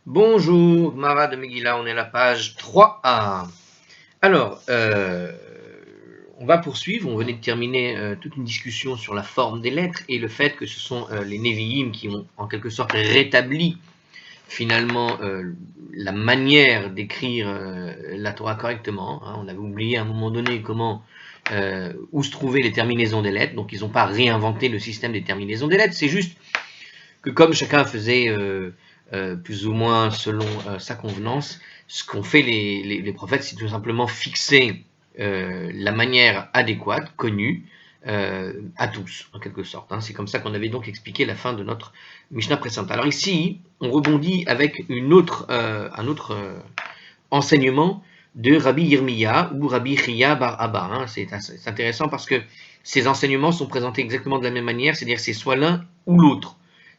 Bonjour, Mara de Megillah, on est à la page 3a. Alors, on va poursuivre, on venait de terminer toute une discussion sur la forme des lettres et le fait que ce sont les Nevi'im qui ont en quelque sorte rétabli finalement la manière d'écrire la Torah correctement. On avait oublié à un moment donné où se trouvaient les terminaisons des lettres, donc ils n'ont pas réinventé le système des terminaisons des lettres, c'est juste que comme chacun faisait plus ou moins selon sa convenance, ce qu'ont fait les prophètes, c'est tout simplement fixer la manière adéquate, connue, à tous, en quelque sorte. C'est comme ça qu'on avait donc expliqué la fin de notre Mishnah précédente. Alors ici, on rebondit avec un autre enseignement de Rabbi Yirmiya ou Rabbi Chiya bar Abba. C'est intéressant parce que ces enseignements sont présentés exactement de la même manière, c'est-à-dire c'est soit l'un ou l'autre.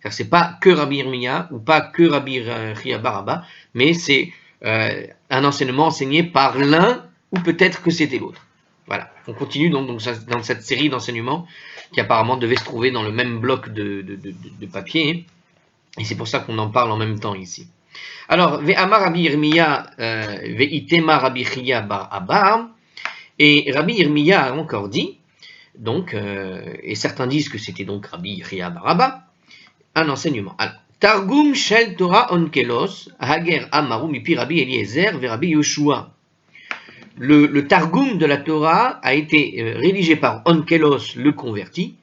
C'est pas que Rabbi Yirmiya ou pas que Rabbi Chiya bar Abba, mais c'est un enseignement enseigné par l'un ou peut-être que c'était l'autre. Voilà, on continue donc dans cette série d'enseignements qui apparemment devait se trouver dans le même bloc de papier, et c'est pour ça qu'on en parle en même temps ici. Alors, Ve'amar Rabbi Yirmiya ve'itema Rabbi Chiya bar Abba, et Rabbi Yirmiya a encore dit, donc, et certains disent que c'était donc Rabbi Chiya bar Abba, un enseignement. Alors, Targum shel Torah onkelos, hager amaru mipi Rabbi Eliezer ve Rabbi Yoshua. Le Targum de la Torah a été rédigé par Onkelos, le converti,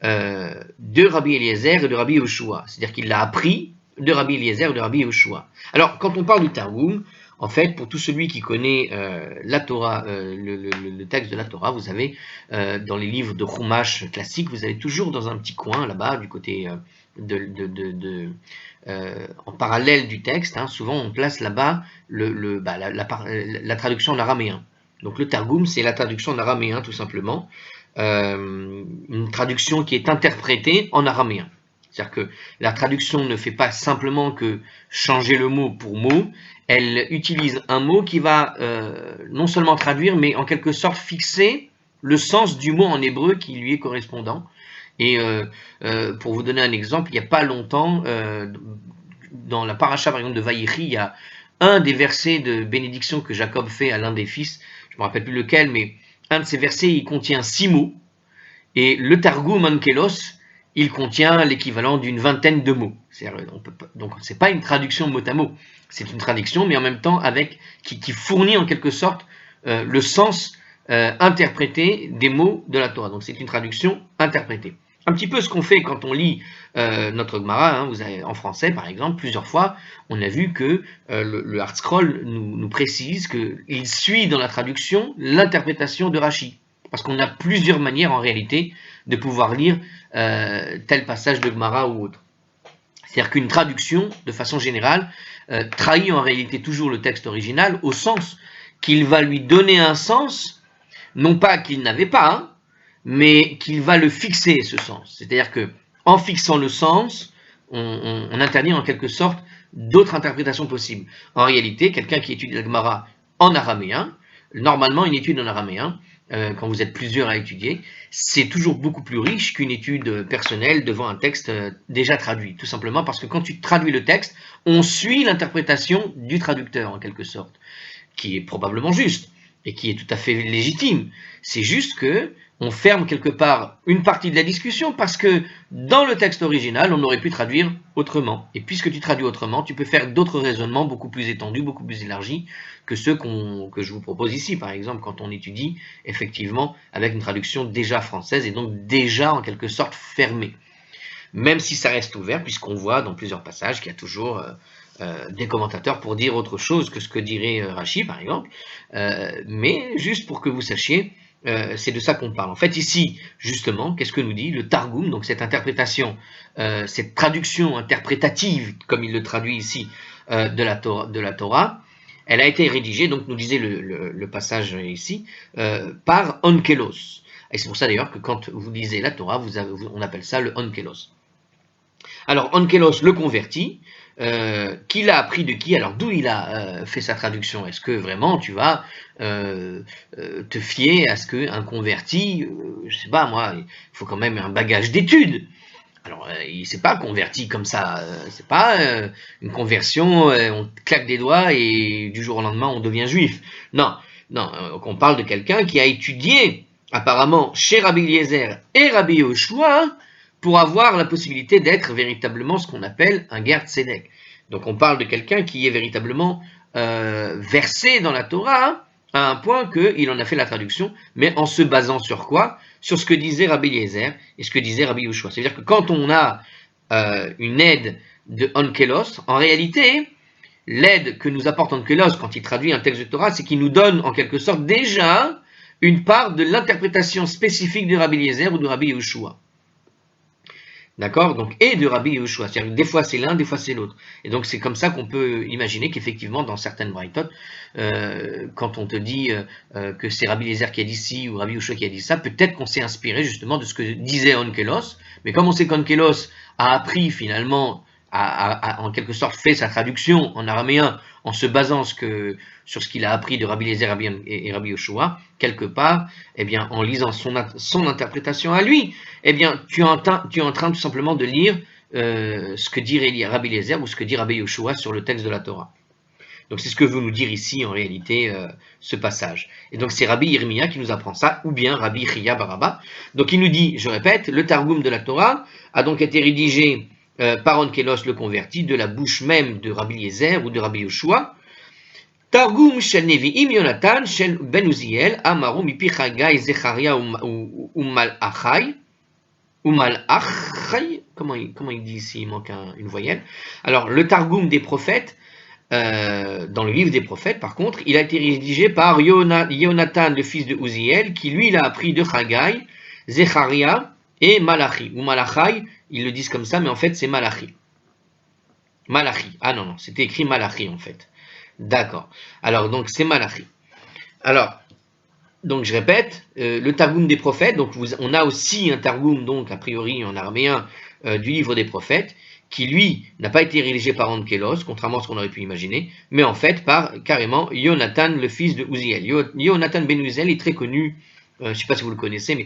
de Rabbi Eliezer et de Rabbi Yoshua. C'est-à-dire qu'il l'a appris de Rabbi Eliezer et de Rabbi Yoshua. Alors, quand on parle du Targum, en fait, pour tout celui qui connaît la Torah, le texte de la Torah, vous avez dans les livres de Chumash classiques, vous avez toujours dans un petit coin là-bas, du côté en parallèle du texte, souvent on place là-bas la traduction en araméen. Donc le Targum, c'est la traduction en araméen tout simplement, une traduction qui est interprétée en araméen. C'est-à-dire que la traduction ne fait pas simplement que changer le mot pour mot, elle utilise un mot qui va non seulement traduire, mais en quelque sorte fixer le sens du mot en hébreu qui lui est correspondant. Et pour vous donner un exemple, il n'y a pas longtemps, dans la paracha par exemple de Vaïchi, il y a un des versets de bénédiction que Jacob fait à l'un des fils, je ne me rappelle plus lequel, mais un de ces versets, il contient 6 mots, et le Targum Onkelos, il contient l'équivalent d'une vingtaine de mots. Donc c'est pas une traduction mot à mot, c'est une traduction, mais en même temps qui fournit en quelque sorte le sens interprété des mots de la Torah. Donc c'est une traduction interprétée. Un petit peu ce qu'on fait quand on lit notre Gemara, vous avez, en français par exemple, plusieurs fois, on a vu que le Hard nous précise qu'il suit dans la traduction l'interprétation de Rashi. Parce qu'on a plusieurs manières en réalité de pouvoir lire tel passage de Gemara ou autre. C'est-à-dire qu'une traduction, de façon générale, trahit en réalité toujours le texte original au sens qu'il va lui donner un sens, non pas qu'il n'avait pas, mais qu'il va le fixer, ce sens. C'est-à-dire que en fixant le sens, on interdit en quelque sorte d'autres interprétations possibles. En réalité, quelqu'un qui étudie la Gemara en araméen, normalement une étude en araméen, quand vous êtes plusieurs à étudier, c'est toujours beaucoup plus riche qu'une étude personnelle devant un texte déjà traduit. Tout simplement parce que quand tu traduis le texte, on suit l'interprétation du traducteur en quelque sorte, qui est probablement juste et qui est tout à fait légitime. C'est juste que on ferme quelque part une partie de la discussion parce que dans le texte original, on aurait pu traduire autrement. Et puisque tu traduis autrement, tu peux faire d'autres raisonnements beaucoup plus étendus, beaucoup plus élargis que ceux que je vous propose ici. Par exemple, quand on étudie effectivement avec une traduction déjà française et donc déjà en quelque sorte fermée. Même si ça reste ouvert, puisqu'on voit dans plusieurs passages qu'il y a toujours des commentateurs pour dire autre chose que ce que dirait Rashi, par exemple. Mais juste pour que vous sachiez, c'est de ça qu'on parle. En fait, ici, justement, qu'est-ce que nous dit le Targum, donc cette interprétation, cette traduction interprétative, comme il le traduit ici, de la Torah, elle a été rédigée, donc nous disait le passage ici, par Onkelos. Et c'est pour ça d'ailleurs que quand vous lisez la Torah, on appelle ça le Onkelos. Alors, Onkelos le converti, qui l'a appris de qui? Alors, d'où il a fait sa traduction? Est-ce que vraiment tu vas te fier à ce qu'un converti, je sais pas moi, il faut quand même un bagage d'études. Alors, il s'est pas converti comme ça. C'est pas une conversion, on claque des doigts et du jour au lendemain on devient juif. Non, non. On parle de quelqu'un qui a étudié apparemment chez Rabbi Eliezer et Rabbi Yoshua pour avoir la possibilité d'être véritablement ce qu'on appelle un ger tzedek. Donc, on parle de quelqu'un qui est véritablement versé dans la Torah à un point qu'il en a fait la traduction, mais en se basant sur quoi? Sur ce que disait Rabbi Eliezer et ce que disait Rabbi Yoshua. C'est-à-dire que quand on a une aide de Onkelos, en réalité, l'aide que nous apporte Onkelos quand il traduit un texte de Torah, c'est qu'il nous donne en quelque sorte déjà une part de l'interprétation spécifique de Rabbi Eliezer ou de Rabbi Yoshua. D'accord? Donc, et de Rabbi Yehoshua. C'est-à-dire que des fois c'est l'un, des fois c'est l'autre. Et donc, c'est comme ça qu'on peut imaginer qu'effectivement, dans certaines braïtot, quand on te dit que c'est Rabbi Eliezer qui a dit ci ou Rabbi Yehoshua qui a dit ça, peut-être qu'on s'est inspiré justement de ce que disait Onkelos. Mais comme on sait qu'Onkelos a appris finalement, en quelque sorte fait sa traduction en araméen en se basant sur ce qu'il a appris de Rabbi Eliezer et Rabbi Yehoshua, quelque part, eh bien, en lisant son interprétation à lui, eh bien, tu es en train tout simplement de lire ce que dit Rabbi Eliezer ou ce que dit Rabbi Yehoshua sur le texte de la Torah. Donc c'est ce que veut nous dire ici en réalité ce passage. Et donc c'est Rabbi Yirmiyah qui nous apprend ça, ou bien Rabbi Chiya Baraba. Donc il nous dit, je répète, le Targum de la Torah a donc été rédigé par Onkelos le converti de la bouche même de Rabbi Eliezer ou de Rabbi Yehoshua. Targum shel Nevi'im Yonatan shel Ben Uziel Amaru mipi Chagai Zecharia Umalachai. Comment il dit ici? Il manque une voyelle. Alors, le Targum des prophètes, dans le livre des prophètes, par contre, il a été rédigé par Yonatan, le fils de Uziel, qui lui, il a appris de Chagai, Zecharia et Malachi. Ou Malachai, ils le disent comme ça, mais en fait, c'est Malachi. Malachi. Ah non, c'était écrit Malachi, en fait. D'accord. Alors, donc, c'est Malachi. Alors, donc je répète, le Targum des prophètes, donc on a aussi un Targum, donc a priori en araméen, du livre des prophètes, qui lui n'a pas été rédigé par Onkelos, contrairement à ce qu'on aurait pu imaginer, mais en fait par carrément Yonatan, le fils de Uziel. Yonatan ben Uziel est très connu, je ne sais pas si vous le connaissez, mais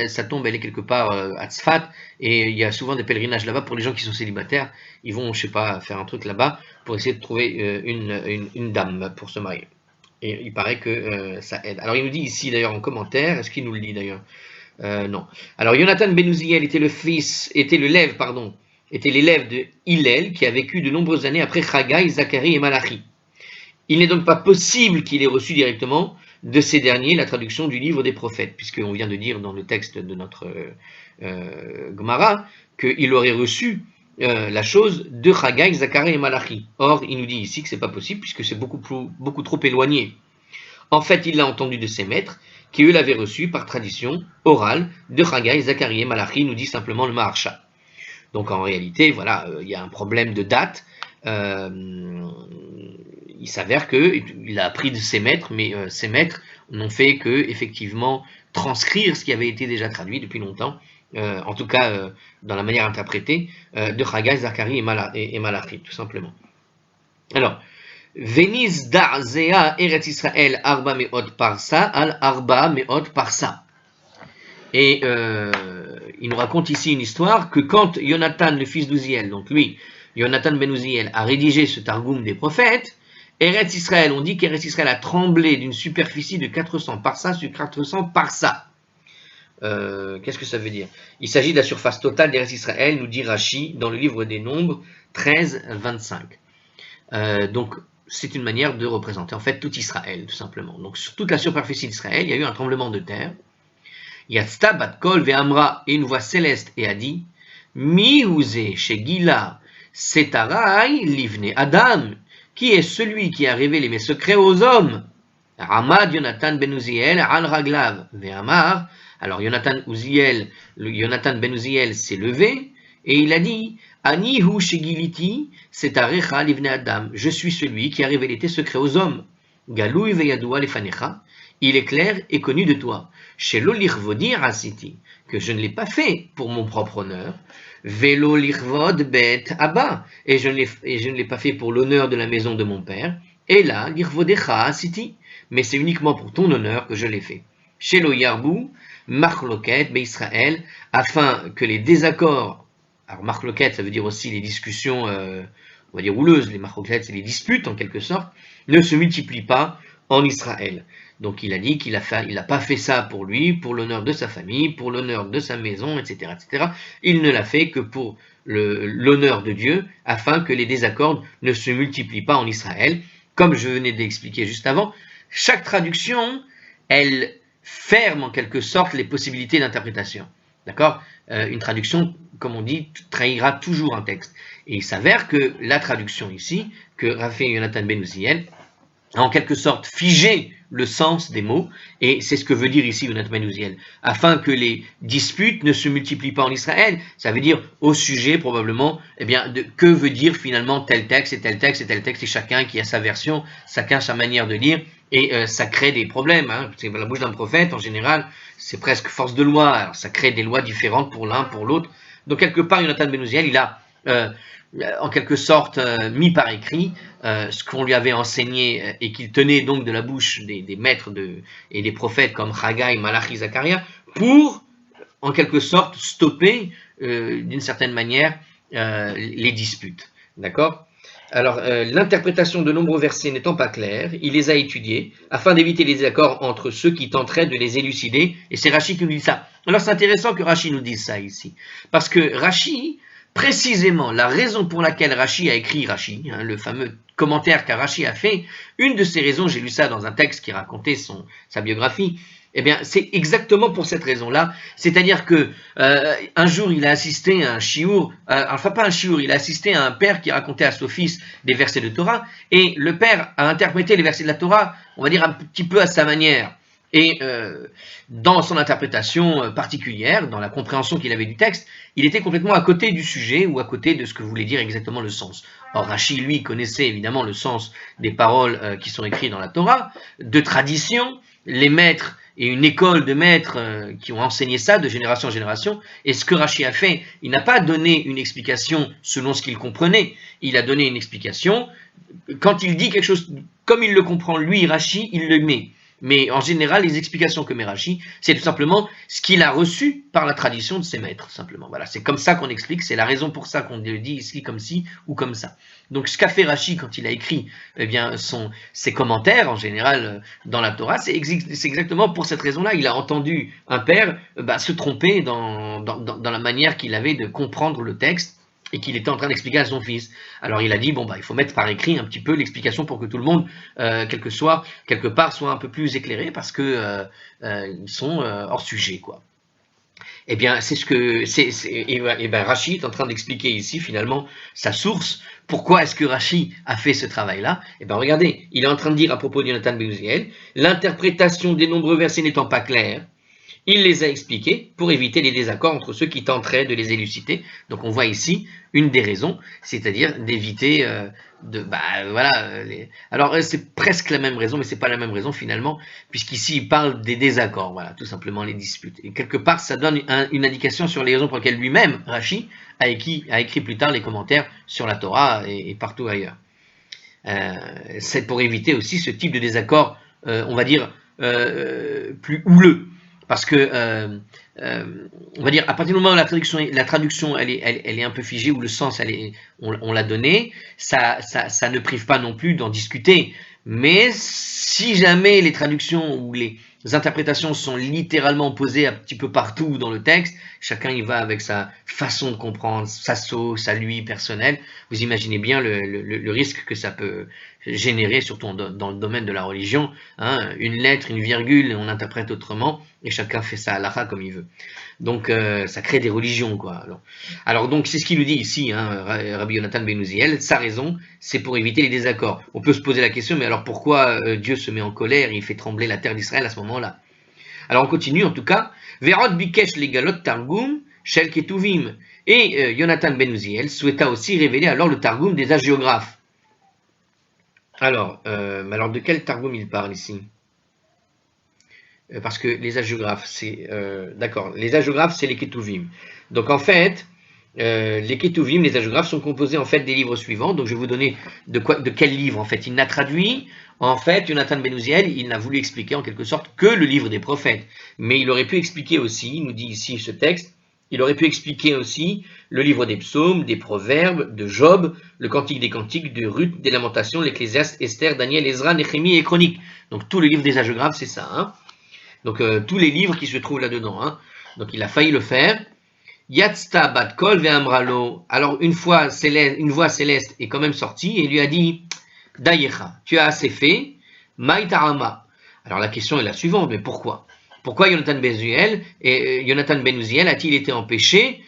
sa tombe elle est quelque part à Tzfat, et il y a souvent des pèlerinages là-bas pour les gens qui sont célibataires. Ils vont, je sais pas, faire un truc là-bas pour essayer de trouver une dame pour se marier. Et il paraît que ça aide. Alors il nous dit ici d'ailleurs en commentaire, est-ce qu'il nous le dit d'ailleurs non. Alors Yonatan ben Uziel était l'élève de Hillel qui a vécu de nombreuses années après Chagai, Zacharie et Malachi. Il n'est donc pas possible qu'il ait reçu directement de ces derniers la traduction du livre des prophètes, puisqu'on vient de dire dans le texte de notre Gemara qu'il aurait reçu la chose de Chagai, Zacharie et Malachi. Or, il nous dit ici que c'est pas possible puisque c'est beaucoup trop éloigné. En fait, il l'a entendu de ses maîtres qui eux l'avaient reçu par tradition orale de Chagai, Zacharie et Malachi, nous dit simplement le Maharsha. Donc en réalité, voilà, il y a un problème de date. Il s'avère qu'il a appris de ses maîtres, mais ses maîtres n'ont fait que effectivement transcrire ce qui avait été déjà traduit depuis longtemps. En tout cas dans la manière interprétée de Chagai, Zacharie et Malachi, tout simplement. Alors, Veniz da'zea Eretz Israël arba me'ot parsa al arba me'ot parsa. Et il nous raconte ici une histoire que quand Yonatan, le fils d'Uziel, donc lui, Yonatan ben Uziel, a rédigé ce Targum des prophètes, Eretz Israël, on dit qu'Eretz Israël a tremblé d'une superficie de 400 parsa sur 400 parsa. Qu'est-ce que ça veut dire? Il s'agit de la surface totale d'Eretz Israël, nous dit Rashi, dans le livre des Nombres 13, 25. Donc, c'est une manière de représenter en fait tout Israël, tout simplement. Donc, sur toute la superficie d'Israël, il y a eu un tremblement de terre. Yatzta bat kol ve'amra, et une voix céleste et a dit, Mi huze shegila setarai livne Adam, qui est celui qui a révélé mes secrets aux hommes? Ramad Yonatan ben Uziel al raglav ve'amar. Alors Yonatan ben Uziel s'est levé et il a dit, Ani hu shegiliti setarecha livne Adam. Je suis celui qui a révélé tes secrets aux hommes. Galui ve'yadua lefanecha. Il est clair et connu de toi. Shelo lirvodi asiti, que je ne l'ai pas fait pour mon propre honneur. Velo lirvod bet abba, et je ne l'ai pas fait pour l'honneur de la maison de mon père. Et là, lirvodecha asiti, mais c'est uniquement pour ton honneur que je l'ai fait. Shelo yarbu machloket be Israël, afin que les désaccords Alors marloquette, ça veut dire aussi les discussions, on va dire houleuses, les marloquettes, c'est les disputes en quelque sorte, ne se multiplient pas en Israël. Donc il a dit qu'il n'a pas fait ça pour lui, pour l'honneur de sa famille, pour l'honneur de sa maison, etc., etc. Il ne l'a fait que pour l'honneur de Dieu, afin que les désaccords ne se multiplient pas en Israël. Comme je venais d'expliquer juste avant, chaque traduction, elle ferme en quelque sorte les possibilités d'interprétation. D'accord? Une traduction, comme on dit, trahira toujours un texte. Et il s'avère que la traduction ici, que Raphaël Yonatan Ben Uziel, a en quelque sorte figé le sens des mots, et c'est ce que veut dire ici Yonatan Ben Uziel, afin que les disputes ne se multiplient pas en Israël. Ça veut dire au sujet probablement, eh bien, de que veut dire finalement tel texte et tel texte et tel texte, et chacun qui a sa version, chacun sa manière de lire, et ça crée des problèmes. C'est la bouche d'un prophète, en général, c'est presque force de loi. Alors, ça crée des lois différentes pour l'un, pour l'autre. Donc quelque part, Yonatan Ben Uziel, il a en quelque sorte mis par écrit ce qu'on lui avait enseigné et qu'il tenait donc de la bouche des maîtres et des prophètes comme Haggai, Malachi, Zacharia, pour en quelque sorte stopper d'une certaine manière les disputes. D'accord? Alors, l'interprétation de nombreux versets n'étant pas claire, il les a étudiés afin d'éviter les désaccords entre ceux qui tenteraient de les élucider, et c'est Rashi qui nous dit ça. Alors, c'est intéressant que Rashi nous dise ça ici, parce que Rashi, précisément, la raison pour laquelle Rashi a écrit Rashi, le fameux commentaire qu'Rashi a fait, une de ces raisons, j'ai lu ça dans un texte qui racontait sa biographie, eh bien, c'est exactement pour cette raison-là. C'est-à-dire que un jour, il a assisté à un chiour, enfin pas un chiour, il a assisté à un père qui racontait à son fils des versets de Torah, et le père a interprété les versets de la Torah, on va dire un petit peu à sa manière. Et dans son interprétation particulière, dans la compréhension qu'il avait du texte, il était complètement à côté du sujet ou à côté de ce que voulait dire exactement le sens. Or, Rashi, lui, connaissait évidemment le sens des paroles qui sont écrites dans la Torah, de tradition, les maîtres et une école de maîtres qui ont enseigné ça de génération en génération. Et ce que Rashi a fait, il n'a pas donné une explication selon ce qu'il comprenait, il a donné une explication, quand il dit quelque chose comme il le comprend lui, Rashi, il le met. Mais en général, les explications que met Rashi, c'est tout simplement ce qu'il a reçu par la tradition de ses maîtres, simplement. Voilà, c'est comme ça qu'on explique, c'est la raison pour ça qu'on le dit ici comme ci ou comme ça. Donc ce qu'a fait Rashi quand il a écrit eh bien, ses commentaires, en général, dans la Torah, c'est exactement pour cette raison-là. Il a entendu un père se tromper dans la manière qu'il avait de comprendre le texte, et qu'il était en train d'expliquer à son fils. Alors il a dit, il faut mettre par écrit un petit peu l'explication pour que tout le monde, quelque part, soit un peu plus éclairé, parce que ils sont hors sujet, quoi. Eh bien, c'est ce que Rashi est en train d'expliquer ici, finalement, sa source. Pourquoi est-ce que Rashi a fait ce travail-là? Eh bien, regardez, il est en train de dire à propos de Yonatan Ben Uziel, l'interprétation des nombreux versets n'étant pas claire, il les a expliqués pour éviter les désaccords entre ceux qui tenteraient de les élucider. Donc on voit ici une des raisons, c'est-à-dire d'éviter Alors c'est presque la même raison, mais c'est pas la même raison finalement, puisqu'ici il parle des désaccords, voilà, tout simplement les disputes. Et quelque part ça donne une indication sur les raisons pour lesquelles lui-même, Rashi, a écrit plus tard les commentaires sur la Torah et partout ailleurs. C'est pour éviter aussi ce type de désaccord, on va dire, plus houleux. Parce que, on va dire, à partir du moment où la traduction elle est un peu figée, où le sens, on l'a donné, ça ne prive pas non plus d'en discuter. Mais si jamais les traductions ou les interprétations sont littéralement posées un petit peu partout dans le texte, chacun y va avec sa façon de comprendre, sa sauce, sa lui personnelle, vous imaginez bien le risque que ça peut générer, surtout dans le domaine de la religion, une lettre, une virgule, on interprète autrement, et chacun fait sa halakha comme il veut. Donc ça crée des religions, quoi. Alors donc c'est ce qu'il nous dit ici, Rabbi Yonatan Ben Uziel, sa raison, c'est pour éviter les désaccords. On peut se poser la question, mais alors pourquoi Dieu se met en colère et il fait trembler la terre d'Israël à ce moment-là? Alors on continue en tout cas. Verot bikesh legalot targum shel ketuvim. Et Yonatan Ben Uziel souhaita aussi révéler alors le targum des hagiographes. Alors de quel targum il parle ici? Parce que les hagiographes, c'est d'accord. Les hagiographes, c'est les ketuvim. Donc en fait, les ketuvim, les hagiographes, sont composés en fait des livres suivants. Donc je vais vous donner de quel livre en fait il n'a traduit. En fait, Yonatan Ben Uziel, il n'a voulu expliquer en quelque sorte que le livre des prophètes. Mais il aurait pu expliquer aussi, il nous dit ici ce texte, Il aurait pu expliquer aussi le livre des psaumes, des proverbes, de Job, le cantique des cantiques, de Ruth, des lamentations, l'Ecclésiaste, Esther, Daniel, Ezra, Néhémie et Chroniques. Donc tout le livre des hagiographes, c'est ça. Hein. Donc tous les livres qui se trouvent là-dedans. Hein. Donc il a failli le faire. Yatzta bat kol ve'amralo. Alors une voix céleste est quand même sortie et lui a dit Dayecha, tu as assez fait. Maïtarama. Alors la question est la suivante, mais pourquoi? Pourquoi Jonathan Ben Uziel a-t-il été empêché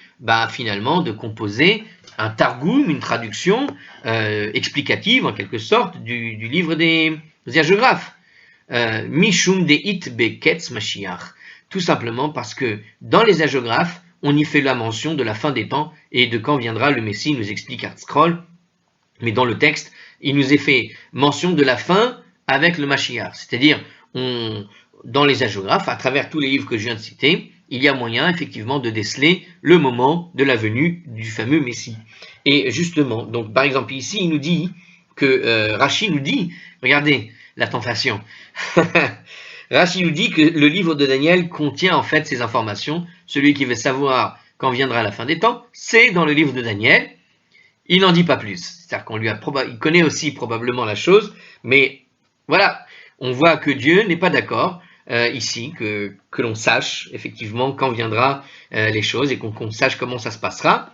finalement de composer un targum, une traduction explicative en quelque sorte du livre des hagiographes? Mishum deit beketz Mashiach. Tout simplement parce que dans les hagiographes, on y fait la mention de la fin des temps et de quand viendra le Messie, nous explique Hartzkroll. Mais dans le texte, il nous est fait mention de la fin avec le Mashiach. C'est-à-dire, dans les hagiographes, à travers tous les livres que je viens de citer, il y a moyen effectivement de déceler le moment de la venue du fameux Messie. Et justement, donc par exemple ici, il nous dit que Rashi nous dit, regardez la tentation, Rashi nous dit que le livre de Daniel contient en fait ces informations. Celui qui veut savoir quand viendra la fin des temps, c'est dans le livre de Daniel. Il n'en dit pas plus. C'est-à-dire qu'on il connaît aussi probablement la chose, mais voilà, on voit que Dieu n'est pas d'accord ici, que l'on sache effectivement quand viendra les choses et qu'on sache comment ça se passera.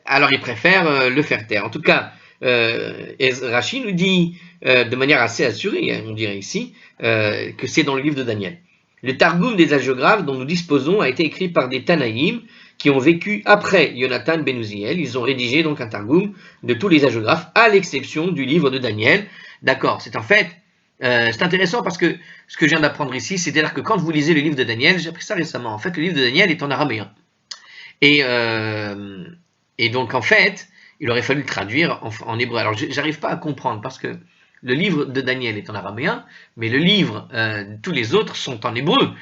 Alors il préfère le faire taire. En tout cas, Rashi nous dit de manière assez assurée, hein, on dirait ici, que c'est dans le livre de Daniel. Le Targum des hagiographes dont nous disposons a été écrit par des Tanaïm qui ont vécu après Jonathan Ben Uziel. Ils ont rédigé donc un Targum de tous les hagiographes, à l'exception du livre de Daniel. D'accord, c'est en fait, c'est intéressant parce que ce que je viens d'apprendre ici, c'est-à-dire que quand vous lisez le livre de Daniel, j'ai appris ça récemment, en fait le livre de Daniel est en araméen. Et donc en fait, il aurait fallu le traduire en hébreu. Alors j'arrive pas à comprendre parce que le livre de Daniel est en araméen, mais le livre, tous les autres sont en hébreu.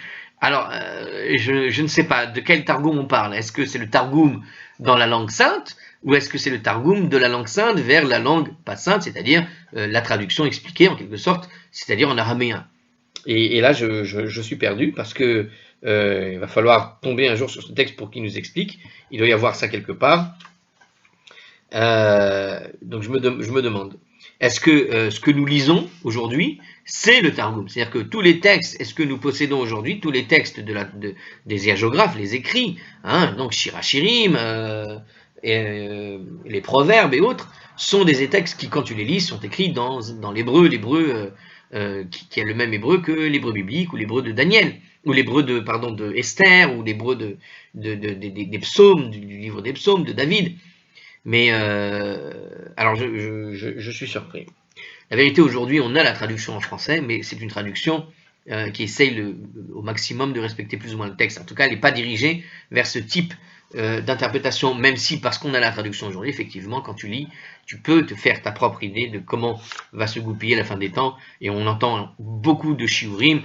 Alors, je ne sais pas de quel Targum on parle. Est-ce que c'est le Targum dans la langue sainte ou est-ce que c'est le Targum de la langue sainte vers la langue pas sainte, c'est-à-dire la traduction expliquée en quelque sorte, c'est-à-dire en araméen. Et là, je suis perdu parce que il va falloir tomber un jour sur ce texte pour qu'il nous explique. Il doit y avoir ça quelque part. Donc je me demande, est-ce que ce que nous lisons aujourd'hui, c'est le Targum? C'est-à-dire que tous les textes, est-ce que nous possédons aujourd'hui tous les textes des hagiographes, les écrits, hein, donc Shirachirim, les proverbes et autres, sont des textes qui, quand tu les lis, sont écrits dans l'hébreu qui est le même hébreu que l'hébreu biblique ou l'hébreu de Daniel, ou l'hébreu de Esther, ou l'hébreu des psaumes, du livre des psaumes de David. Mais alors je suis surpris. La vérité, aujourd'hui, on a la traduction en français, mais c'est une traduction qui essaye au maximum de respecter plus ou moins le texte. En tout cas, elle n'est pas dirigée vers ce type d'interprétation, même si, parce qu'on a la traduction aujourd'hui, effectivement, quand tu lis, tu peux te faire ta propre idée de comment va se goupiller la fin des temps, et on entend beaucoup de shiurim,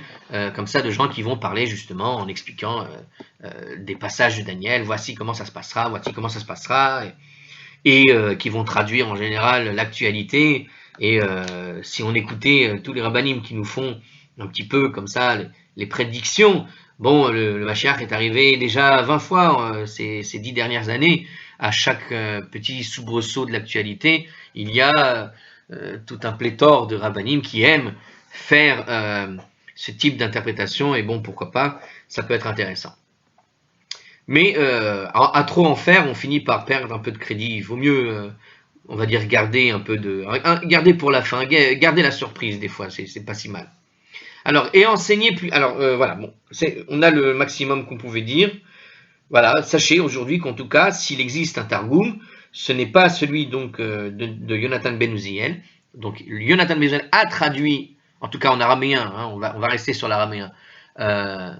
comme ça, de gens qui vont parler justement en expliquant des passages de Daniel, voici comment ça se passera, voici comment ça se passera, et qui vont traduire en général l'actualité. Et si on écoutait tous les rabbinim qui nous font un petit peu comme ça les prédictions, bon, le Mashiach est arrivé déjà 20 fois ces 10 dernières années. À chaque petit soubresaut de l'actualité, il y a tout un pléthore de rabbinim qui aiment faire ce type d'interprétation, et bon, pourquoi pas, ça peut être intéressant. Mais à trop en faire, on finit par perdre un peu de crédit. Il vaut mieux, on va dire, garder pour la fin, garder la surprise des fois, c'est pas si mal. Alors, et enseigner plus. Alors voilà, bon, on a le maximum qu'on pouvait dire. Voilà, sachez aujourd'hui qu'en tout cas, s'il existe un Targum, ce n'est pas celui donc de Jonathan Ben Uziel. Donc Jonathan Ben Uziel a traduit, en tout cas en araméen, hein, on va rester sur l'araméen. Alors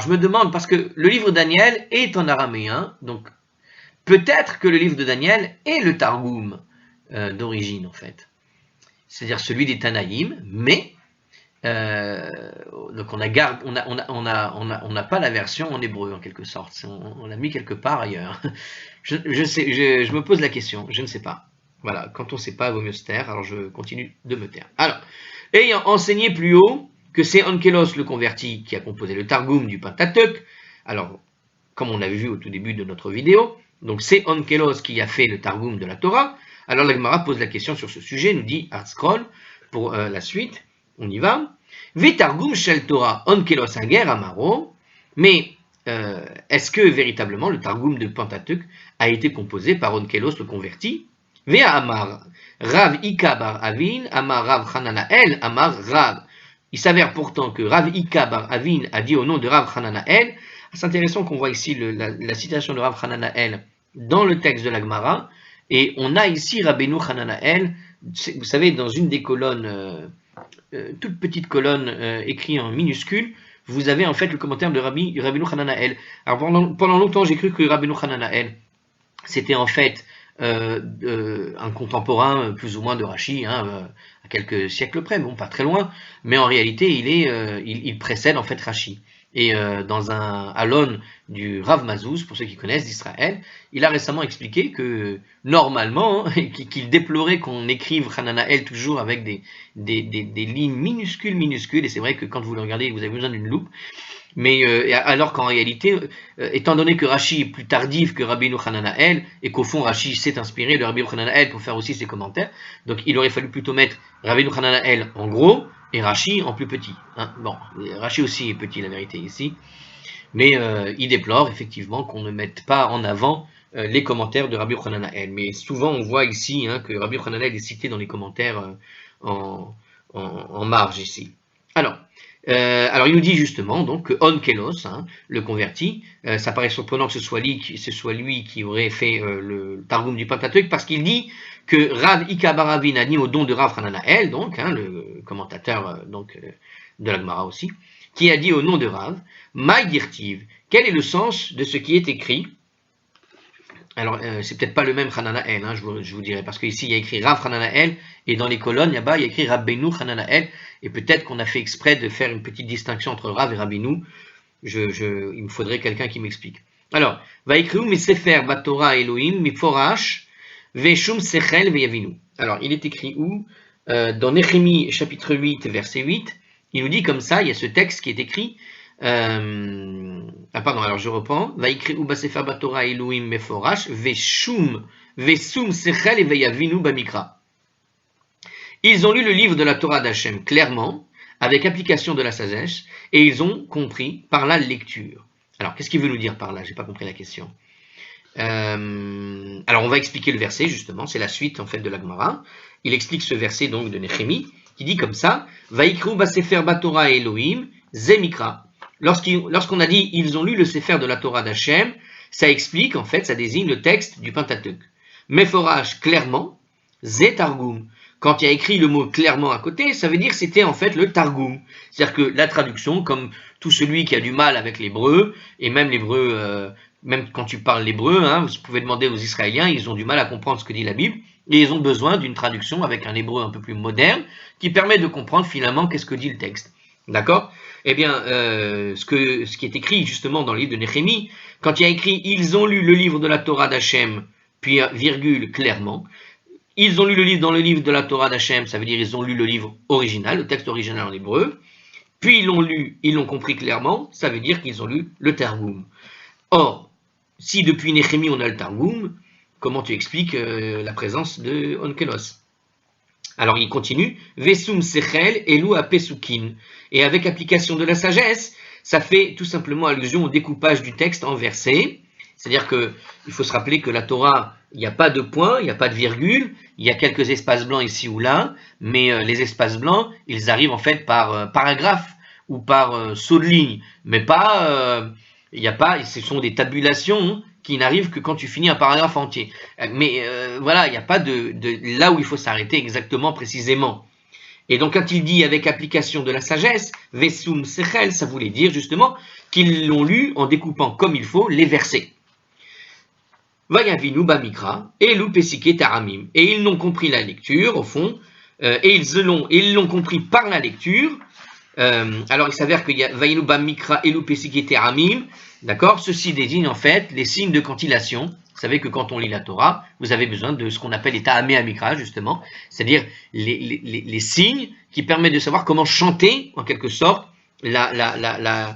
je me demande, parce que le livre de Daniel est en araméen, donc peut-être que le livre de Daniel est le Targum d'origine en fait. C'est-à-dire celui des Tanaïm, mais donc on n'a pas la version en hébreu en quelque sorte, on l'a mis quelque part ailleurs. Je me pose la question, je ne sais pas. Voilà, quand on ne sait pas, il vaut mieux se taire, alors je continue de me taire. Alors, ayant enseigné plus haut que c'est Onkelos le converti qui a composé le Targum du Pentateuch, alors comme on avait vu au tout début de notre vidéo. Donc c'est Onkelos qui a fait le Targum de la Torah. Alors la Gemara pose la question sur ce sujet, nous dit Artscroll, pour la suite, on y va. Ve Targum shel Torah Onkelos Hager Amaro, mais est-ce que véritablement le Targum de Pentateuch a été composé par Onkelos le converti? Vea Amar, Rav Ika bar Avin, Amar Rav Hananael, Amar Rav. Il s'avère pourtant que Rav Ika bar Avin a dit au nom de Rav Hananael. C'est intéressant qu'on voit ici la citation de Rav Hananael dans le texte de la Gemara, et on a ici Rabbeinu Hananael, vous savez, dans une des colonnes, toute petite colonne écrite en minuscule, vous avez en fait le commentaire de Rabbeinu Hananael. Alors pendant longtemps, j'ai cru que Rabbeinu Hananael, c'était en fait un contemporain plus ou moins de Rashi, à quelques siècles près, bon, pas très loin, mais en réalité, il précède en fait Rashi. Et dans un Alon du Rav Mazouz, pour ceux qui connaissent d'Israël, il a récemment expliqué que normalement, qu'il déplorait qu'on écrive Hananael toujours avec des lignes minuscules, et c'est vrai que quand vous le regardez, vous avez besoin d'une loupe, mais alors qu'en réalité, étant donné que Rashi est plus tardif que Rabbeinu Hananael, et qu'au fond Rashi s'est inspiré de Rabbeinu Hananael pour faire aussi ses commentaires, donc il aurait fallu plutôt mettre Rabbeinu Hananael en gros, et Rashi en plus petit. Bon, Rashi aussi est petit, la vérité, ici. Mais il déplore, effectivement, qu'on ne mette pas en avant les commentaires de Rabbi Hananael. Mais souvent, on voit ici que Rabbi Hananael est cité dans les commentaires en marge, ici. Alors, il nous dit justement donc, que Onkelos, le converti, ça paraît surprenant que ce soit lui qui aurait fait le Targum du Pentateuch, parce qu'il dit que Rav Ika bar Avin a dit au don de Rav Hananael, donc le commentateur de la Gemara aussi, qui a dit au nom de Rav, Ma Girtiv, quel est le sens de ce qui est écrit? Alors, c'est peut-être pas le même Hananael, je vous dirais, parce qu'ici il y a écrit Rav Hananael, et dans les colonnes là-bas il y a écrit Rabbeinu Hananael, et peut-être qu'on a fait exprès de faire une petite distinction entre Rav et Rabbeinu. Il me faudrait quelqu'un qui m'explique. Alors, va écrire Misefer Batora Elohim Miforash Veshum Sechel Veyavinu. Alors, il est écrit où? Dans Néhémie chapitre 8, verset 8, il nous dit comme ça, il y a ce texte qui est écrit. Alors je reprends. Va écrire Uba Sefer Batora Elohim Meforash Veshum Sechel et Veyavinu Bamikra. Ils ont lu le livre de la Torah d'Hachem clairement, avec application de la sagesse, et ils ont compris par la lecture. Alors, qu'est-ce qu'il veut nous dire par là? J'ai pas compris la question. Alors, on va expliquer le verset, justement, c'est la suite, en fait, de la Gemara. Il explique ce verset, donc, de Néhémie, qui dit comme ça, Vaikru basefer batora Elohim, zemikra. Lorsqu'on a dit, ils ont lu le Sefer de la Torah d'Hachem, ça explique, en fait, ça désigne le texte du Pentateuch. Meforach, clairement, zé targum. Quand il y a écrit le mot clairement à côté, ça veut dire que c'était en fait le Targum. C'est-à-dire que la traduction, comme tout celui qui a du mal avec l'hébreu, et même l'hébreu, même quand tu parles l'hébreu, vous pouvez demander aux Israéliens, ils ont du mal à comprendre ce que dit la Bible, et ils ont besoin d'une traduction avec un hébreu un peu plus moderne, qui permet de comprendre finalement qu'est-ce que dit le texte. D'accord? Eh bien, ce qui est écrit justement dans le livre de Néhémie, quand il y a écrit « Ils ont lu le livre de la Torah d'Hachem », puis virgule, clairement, ils ont lu le livre dans le livre de la Torah d'Hachem, ça veut dire ils ont lu le livre original, le texte original en hébreu, puis ils l'ont lu, ils l'ont compris clairement, ça veut dire qu'ils ont lu le Targum. Or, si depuis Néhémie on a le Targum, comment tu expliques la présence de Onkelos? Alors il continue, Vesum Sechel Elu Apesukin, et avec application de la sagesse, ça fait tout simplement allusion au découpage du texte en versets. C'est-à-dire qu'il faut se rappeler que la Torah, il n'y a pas de point, il n'y a pas de virgule, il y a quelques espaces blancs ici ou là, mais les espaces blancs, ils arrivent en fait par paragraphe ou par saut de ligne, mais pas, il n'y a pas, ce sont des tabulations qui n'arrivent que quand tu finis un paragraphe entier. Mais voilà, il n'y a pas de là où il faut s'arrêter exactement, précisément. Et donc quand il dit avec application de la sagesse, Vesum Sechel, ça voulait dire justement qu'ils l'ont lu en découpant comme il faut les versets. Vayavinu Bamikra, Elu Pesike Taramim. Et ils n'ont compris la lecture, au fond, et ils l'ont compris par la lecture. Alors il s'avère qu'il y a Vayinu Bamikra, Elu Pesike Taramim, d'accord? Ceci désigne en fait les signes de cantillation. Vous savez que quand on lit la Torah, vous avez besoin de ce qu'on appelle les Ta'amé Amikra, justement, c'est-à-dire les signes qui permettent de savoir comment chanter, en quelque sorte, la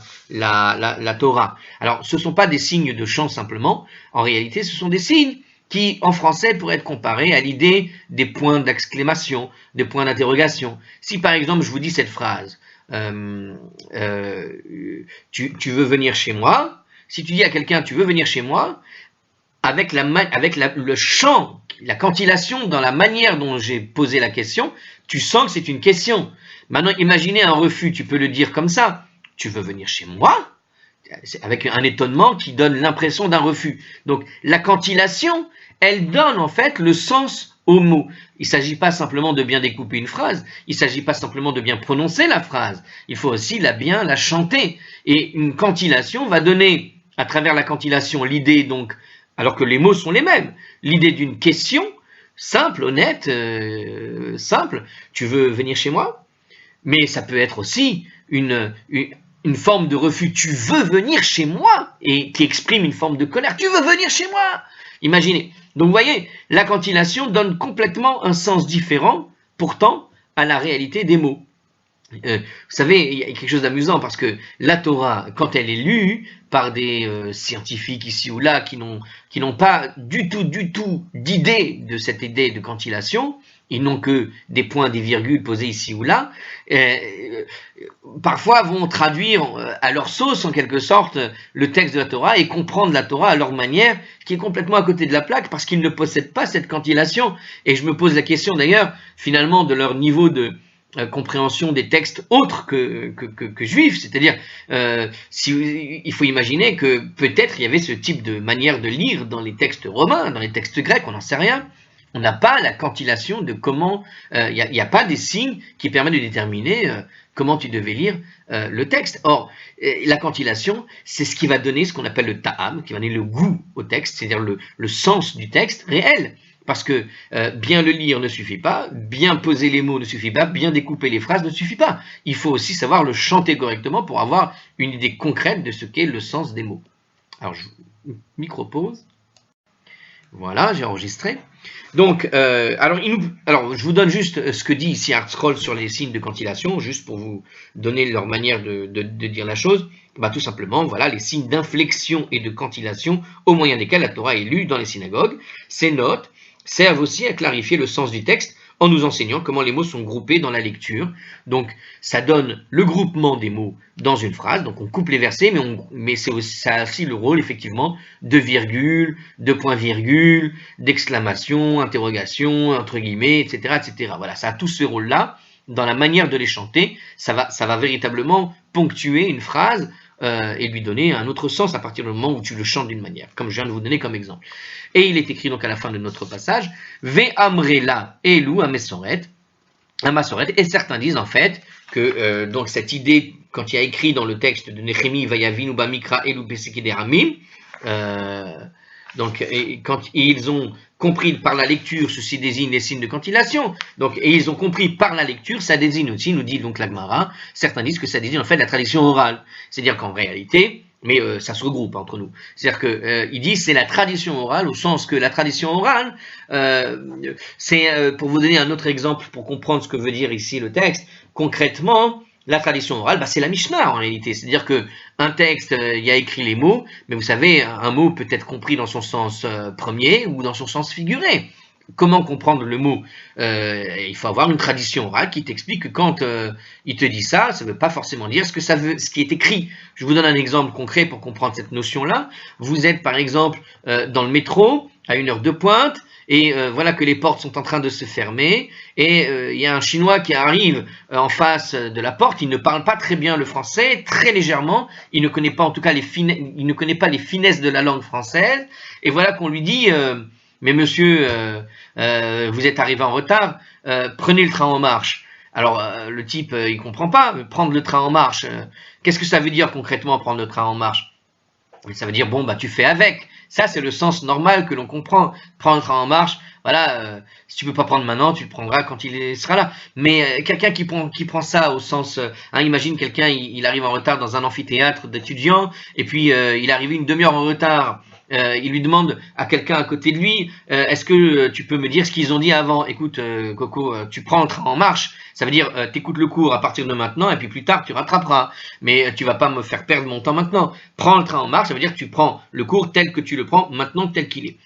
Torah. Alors, ce ne sont pas des signes de chant simplement. En réalité, ce sont des signes qui, en français, pourraient être comparés à l'idée des points d'exclamation, des points d'interrogation. Si, par exemple, je vous dis cette phrase, tu veux venir chez moi? Si tu dis à quelqu'un, tu veux venir chez moi, avec le chant, la cantillation dans la manière dont j'ai posé la question, tu sens que c'est une question. Maintenant, imaginez un refus, tu peux le dire comme ça. Tu veux venir chez moi? Avec un étonnement qui donne l'impression d'un refus. Donc, la cantillation, elle donne en fait le sens au mot. Il ne s'agit pas simplement de bien découper une phrase, il ne s'agit pas simplement de bien prononcer la phrase, il faut aussi bien la chanter. Et une cantillation va donner, à travers la cantillation, l'idée donc, alors que les mots sont les mêmes, l'idée d'une question, simple, honnête, simple, tu veux venir chez moi? Mais ça peut être aussi une forme de refus, tu veux venir chez moi, et qui exprime une forme de colère, tu veux venir chez moi? Imaginez. Donc vous voyez, la cantillation donne complètement un sens différent, pourtant, à la réalité des mots. Vous savez, il y a quelque chose d'amusant parce que la Torah, quand elle est lue par des scientifiques ici ou là qui n'ont pas du tout d'idée de cette idée de cantillation, ils n'ont que des points, des virgules posés ici ou là, parfois vont traduire à leur sauce en quelque sorte le texte de la Torah et comprendre la Torah à leur manière, qui est complètement à côté de la plaque parce qu'ils ne possèdent pas cette cantillation. Et je me pose la question d'ailleurs finalement de leur niveau de compréhension des textes autres que juifs, c'est-à-dire il faut imaginer que peut-être il y avait ce type de manière de lire dans les textes romains, dans les textes grecs, on n'en sait rien. On n'a pas la cantillation de comment, il n'y a pas des signes qui permettent de déterminer comment tu devais lire le texte. Or, la cantillation, c'est ce qui va donner ce qu'on appelle le ta'am, qui va donner le goût au texte, c'est-à-dire le sens du texte réel. Parce que bien le lire ne suffit pas, bien poser les mots ne suffit pas, bien découper les phrases ne suffit pas. Il faut aussi savoir le chanter correctement pour avoir une idée concrète de ce qu'est le sens des mots. Alors, micro-pause. Voilà, j'ai enregistré. Donc, alors, je vous donne juste ce que dit ici ArtScroll sur les signes de cantillation, juste pour vous donner leur manière de dire la chose. Bah, tout simplement, voilà, les signes d'inflexion et de cantillation au moyen desquels la Torah est lue dans les synagogues. Ces notes servent aussi à clarifier le sens du texte en nous enseignant comment les mots sont groupés dans la lecture. Donc, ça donne le groupement des mots dans une phrase. Donc, on coupe les versets, mais ça a aussi le rôle, effectivement, de virgule, de point-virgule, d'exclamation, interrogation, entre guillemets, etc., etc. Voilà, ça a tout ce rôle-là. Dans la manière de les chanter, ça va véritablement ponctuer une phrase et lui donner un autre sens à partir du moment où tu le chantes d'une manière, comme je viens de vous donner comme exemple. Et il est écrit donc à la fin de notre passage, Ve'amrela elu amasoret, et certains disent en fait que donc cette idée, quand il y a écrit dans le texte de Néhémie, Vayavinu bamikra elu besekeder amim, donc quand ils ont compris par la lecture, ceci désigne les signes de cantillation. Donc, et ils ont compris par la lecture, ça désigne aussi, nous dit donc la Gemara, certains disent que ça désigne en fait la tradition orale. C'est-à-dire qu'en réalité, mais ça se regroupe entre nous. C'est-à-dire que ils disent c'est la tradition orale au sens que la tradition orale, c'est pour vous donner un autre exemple pour comprendre ce que veut dire ici le texte. Concrètement, la tradition orale, c'est la Mishnah en réalité. C'est-à-dire que un texte, il y a écrit les mots, mais vous savez, un mot peut être compris dans son sens premier ou dans son sens figuré. Comment comprendre le mot? Il faut avoir une tradition orale qui t'explique que quand il te dit ça, ça ne veut pas forcément dire ce qui est écrit. Je vous donne un exemple concret pour comprendre cette notion-là. Vous êtes par exemple dans le métro à une heure de pointe, et voilà que les portes sont en train de se fermer, et il y a un Chinois qui arrive en face de la porte, il ne parle pas très bien le français, très légèrement, il ne connaît pas en tout cas il ne connaît pas les finesses de la langue française, et voilà qu'on lui dit mais monsieur, vous êtes arrivé en retard, prenez le train en marche. Alors le type, il comprend pas, prendre le train en marche, qu'est-ce que ça veut dire concrètement prendre le train en marche? Ça veut dire, bon, tu fais avec. Ça, c'est le sens normal que l'on comprend. Prendre le train en marche, voilà, si tu peux pas prendre maintenant, tu le prendras quand il sera là. Mais quelqu'un qui prend ça au sens... imagine quelqu'un, il arrive en retard dans un amphithéâtre d'étudiants, et puis il est arrivé une demi-heure en retard il lui demande à quelqu'un à côté de lui, est-ce que tu peux me dire ce qu'ils ont dit avant? Écoute, Coco, tu prends le train en marche, ça veut dire t'écoutes le cours à partir de maintenant et puis plus tard tu rattraperas, mais tu vas pas me faire perdre mon temps maintenant. Prends le train en marche, ça veut dire que tu prends le cours tel que tu le prends maintenant, tel qu'il est.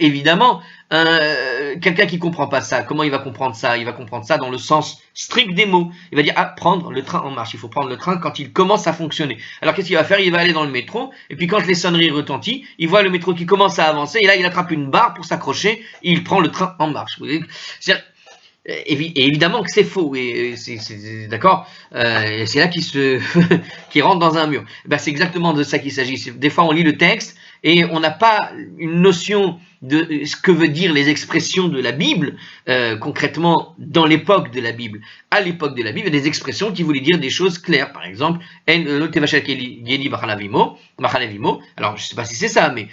Évidemment, quelqu'un qui comprend pas ça, comment il va comprendre ça? Il va comprendre ça dans le sens strict des mots. Il va dire, ah, prendre le train en marche. Il faut prendre le train quand il commence à fonctionner. Alors qu'est-ce qu'il va faire? Il va aller dans le métro, et puis quand les sonneries retentissent, il voit le métro qui commence à avancer, et là il attrape une barre pour s'accrocher, et il prend le train en marche. Et évidemment que c'est faux, et c'est d'accord, c'est là qu'il qu'il rentre dans un mur. Ben, c'est exactement de ça qu'il s'agit. Des fois on lit le texte, et on n'a pas une notion de ce que veut dire les expressions de la Bible, concrètement dans l'époque de la Bible. À l'époque de la Bible, il y a des expressions qui voulaient dire des choses claires. Par exemple, alors je ne sais pas si c'est ça, mais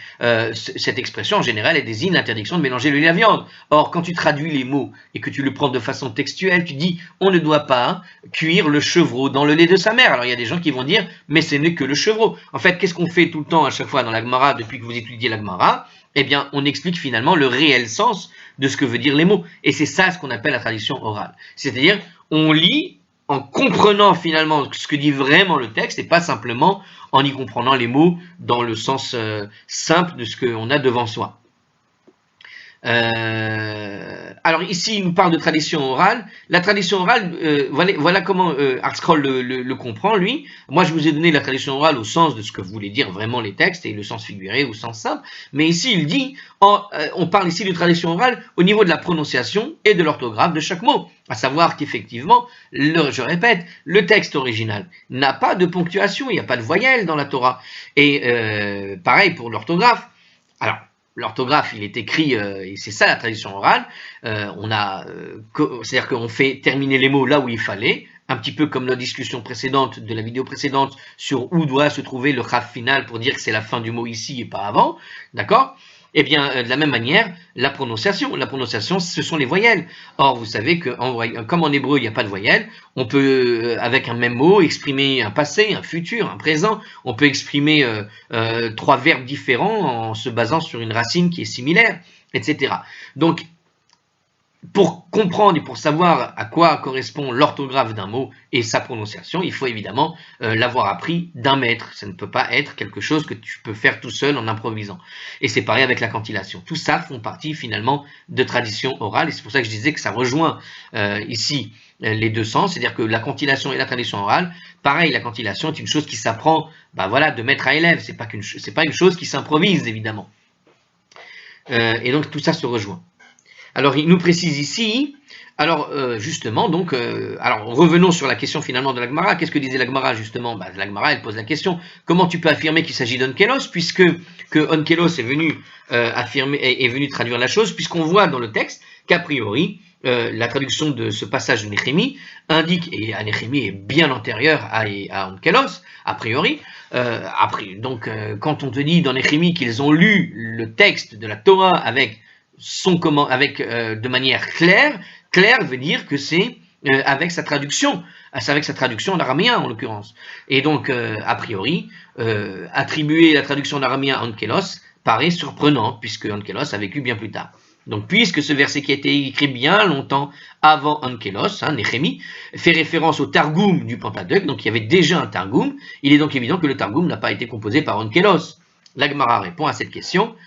cette expression en général, elle désigne l'interdiction de mélanger le lait et la viande. Or, quand tu traduis les mots et que tu le prends de façon textuelle, tu dis on ne doit pas cuire le chevreau dans le lait de sa mère. Alors il y a des gens qui vont dire mais ce n'est que le chevreau. En fait, qu'est-ce qu'on fait tout le temps à chaque fois dans la Gemara depuis que vous étudiez la Gemara? Eh bien, on explique finalement le réel sens de ce que veut dire les mots. Et c'est ça ce qu'on appelle la tradition orale. C'est-à-dire, on lit en comprenant finalement ce que dit vraiment le texte et pas simplement en y comprenant les mots dans le sens simple de ce qu'on a devant soi. Alors ici, il nous parle de tradition orale. La tradition orale, voilà comment ArtScroll le comprend, lui. Moi, je vous ai donné la tradition orale au sens de ce que voulaient dire vraiment les textes, et le sens figuré au sens simple. Mais ici, il dit, on parle ici de tradition orale au niveau de la prononciation et de l'orthographe de chaque mot. À savoir qu'effectivement, je répète, le texte original n'a pas de ponctuation, il n'y a pas de voyelle dans la Torah. Et pareil pour l'orthographe. Alors, l'orthographe, il est écrit, et c'est ça la tradition orale, c'est-à-dire qu'on fait terminer les mots là où il fallait, un petit peu comme la discussion précédente, de la vidéo précédente, sur où doit se trouver le chaf final pour dire que c'est la fin du mot ici et pas avant, d'accord? Eh bien, de la même manière, la prononciation, ce sont les voyelles. Or, vous savez que, comme en hébreu, il n'y a pas de voyelles, on peut, avec un même mot, exprimer un passé, un futur, un présent. On peut exprimer 3 verbes différents en se basant sur une racine qui est similaire, etc. Donc, pour comprendre et pour savoir à quoi correspond l'orthographe d'un mot et sa prononciation, il faut évidemment l'avoir appris d'un maître. Ça ne peut pas être quelque chose que tu peux faire tout seul en improvisant. Et c'est pareil avec la cantillation. Tout ça font partie finalement de tradition orale, et c'est pour ça que je disais que ça rejoint ici les deux sens, c'est-à-dire que la cantillation et la tradition orale, pareil, la cantillation est une chose qui s'apprend, de maître à élève, c'est pas une chose qui s'improvise évidemment. Et donc tout ça se rejoint. Alors, il nous précise ici, alors justement, donc, alors revenons sur la question finalement de la Gemara. Qu'est-ce que disait la Gemara justement? La Gemara, elle pose la question, comment tu peux affirmer qu'il s'agit d'Onkelos, puisque Onkelos est venu est venu traduire la chose, puisqu'on voit dans le texte qu'a priori, la traduction de ce passage de Néhémie indique, et Néhémie est bien antérieur à Onkelos, a priori, donc quand on te dit dans Néhémie qu'ils ont lu le texte de la Torah avec de manière claire veut dire que c'est avec sa traduction en araméen en l'occurrence. Et donc, a priori, attribuer la traduction en araméen à Onkelos paraît surprenant, puisque Onkelos a vécu bien plus tard. Donc, puisque ce verset qui a été écrit bien longtemps avant Onkelos, Néhémie, fait référence au Targum du Pentateuque, donc il y avait déjà un Targum, il est donc évident que le Targum n'a pas été composé par Onkelos. La Gemara répond à cette question.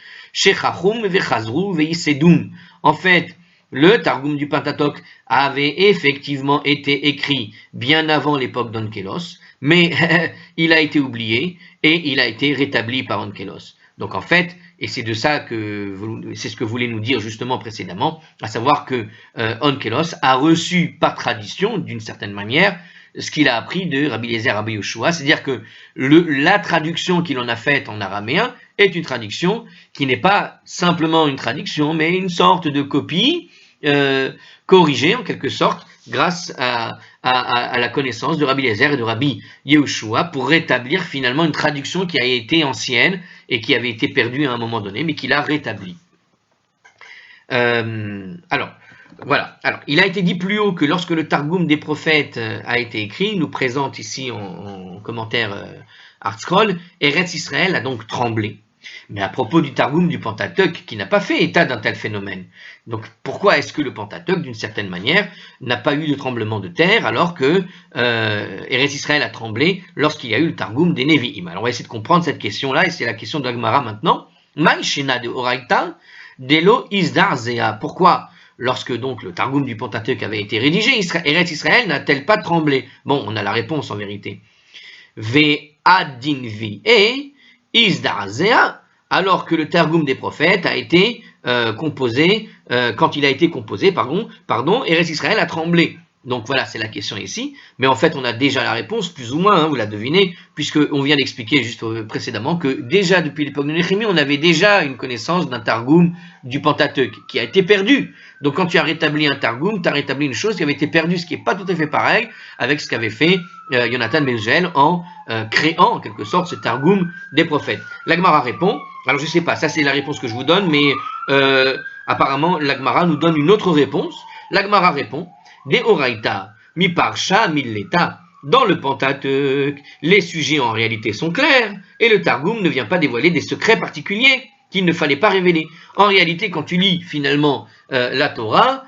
En fait, le Targum du Pentateuque avait effectivement été écrit bien avant l'époque d'Onkelos, mais il a été oublié et il a été rétabli par Onkelos. Donc en fait, et c'est de ça c'est ce que voulait nous dire justement précédemment, à savoir que Onkelos a reçu par tradition, d'une certaine manière, ce qu'il a appris de Rabbi Eliezer Rabbi Yoshua, c'est-à-dire que la traduction qu'il en a faite en araméen est une traduction qui n'est pas simplement une traduction, mais une sorte de copie corrigée en quelque sorte grâce à la connaissance de Rabbi Eliezer et de Rabbi Yehoshua pour rétablir finalement une traduction qui a été ancienne et qui avait été perdue à un moment donné, mais qu'il a rétablie. Alors, voilà. Alors, il a été dit plus haut que lorsque le Targum des prophètes a été écrit, il nous présente ici en commentaire ArtScroll, Eretz Israël a donc tremblé. Mais à propos du Targum du Pentateuque, qui n'a pas fait état d'un tel phénomène. Donc pourquoi est-ce que le Pentateuque, d'une certaine manière, n'a pas eu de tremblement de terre alors que Eretz Israël a tremblé lorsqu'il y a eu le Targum des Nevi'im? Alors on va essayer de comprendre cette question-là, et c'est la question de l'Agmara maintenant. Maïshena de Oraita, Delo Isdar Zea. Pourquoi, lorsque donc le Targum du Pentateuque avait été rédigé, Eretz Israël n'a-t-elle pas tremblé? Bon, on a la réponse en vérité. Ve Adinvi et Isdar Zea, alors que le Targum des prophètes a été composé, quand il a été composé, Eretz Israël a tremblé. Donc voilà, c'est la question ici. Mais en fait, on a déjà la réponse, plus ou moins, hein, vous la devinez, puisqu'on vient d'expliquer juste précédemment que déjà depuis l'époque de Néhémie, on avait déjà une connaissance d'un Targum du Pentateuque qui a été perdu. Donc quand tu as rétabli un Targum, tu as rétabli une chose qui avait été perdue, ce qui n'est pas tout à fait pareil avec ce qu'avait fait Yonatan ben Gel en créant en quelque sorte ce Targum des prophètes. L'Agmara répond, alors je ne sais pas, ça c'est la réponse que je vous donne, mais apparemment l'Agmara nous donne une autre réponse. L'Agmara répond, de Oraita, mi parsha, mi leta. Dans le Pentateuque, les sujets en réalité sont clairs, et le Targum ne vient pas dévoiler des secrets particuliers qu'il ne fallait pas révéler. En réalité, quand tu lis finalement la Torah,